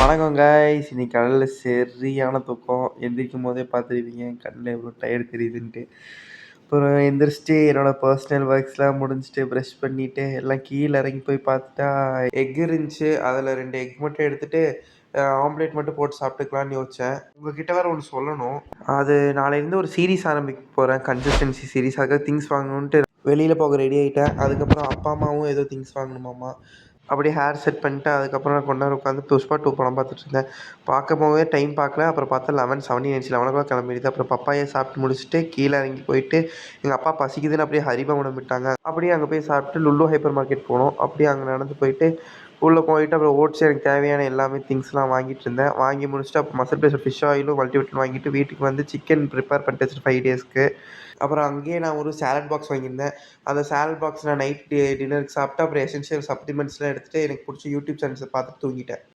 வணக்கம் காய்ஸ். இன்னைக்கு காலையில சரியான தூக்கம். எந்திரிக்கும்போதே பார்த்துருப்பீங்க கண்ணில் எவ்வளோ டயர்ட் தெரியுதுன்ட்டு. அப்புறம் எந்திரிச்சிட்டு என்னோட பர்சனல் ஒர்க்ஸ்லாம் முடிஞ்சுட்டு ப்ரஷ் பண்ணிவிட்டு எல்லாம் கீழே இறங்கி போய் பார்த்துட்டா எக் இருந்துச்சு. அதில் 2 எக் மட்டும் எடுத்துகிட்டு ஆம்லேட் மட்டும் போட்டு சாப்பிட்டுக்கலான்னு யோசித்தேன். உங்ககிட்ட வேறு ஒன்று சொல்லணும். அது நாளையிலேருந்து ஒரு சீரீஸ் ஆரம்பிக்க போகிறேன், கன்சிஸ்டன்சி சீரீஸ். அதுக்காக திங்ஸ் வாங்கணுன்ட்டு வெளியில் போக ரெடி ஆகிட்டேன். அதுக்கப்புறம் அப்பா அம்மாவும் ஏதோ திங்ஸ் வாங்கணுமாம்மா. அப்படியே ஹேர் செட் பண்ணிட்டு அதுக்கப்புறம் நான் கொஞ்ச நேரம் உட்காந்து புஷ்பா 2 படம் பார்த்துட்டு இருந்தேன். பார்க்கும்போதே டைம் பார்க்கல. அப்புறம் பார்த்தா 11:17 ஆயிடுச்சு. 11 கிளம்பிடுது. அப்புறம் பப்பாயா சாப்பிட்டு முடிச்சுட்டு கீழே இறங்கி போயிட்டு எங்கள் அப்பா பசிக்குதுன்னு அப்படியே ஹரிபவனம் விட்டாங்க. அப்படியே அங்கே போய் சாப்பிட்டு லுலு ஹைப்பர் மார்க்கெட் போனோம். அப்படியே அங்கே நடந்து போயிட்டு உள்ளே போயிட்டு அப்புறம் ஓட்ஸ் எனக்கு தேவையான எல்லாமே திங்ஸ்லாம் வாங்கிட்டு இருந்தேன். வாங்கி முடிச்சுட்டு அப்புறம் மசல் பேஸர் ஃபிஷ் ஆயிலும் மல்டிவிட்டன் வாங்கிட்டு வீட்டுக்கு வந்து சிக்கன் ப்ரிப்பேர் பண்ணிட்டு வச்சுட்டு 5 டேஸ்க்கு. அப்புறம் அங்கேயே நான் ஒரு சாலட் பாக்ஸ் வாங்கியிருந்தேன். அந்த சாலட் பாக்ஸ் நான் நைட் டின்னருக்கு சாப்பிட்டு அப்புறம் எசென்ஷியல் சப்ளிமெண்ட்ஸ்லாம் எடுத்துகிட்டு எனக்கு பிடிச்ச யூடியூப் சேனல்ஸை பார்த்துட்டு தூங்கிட்டேன்.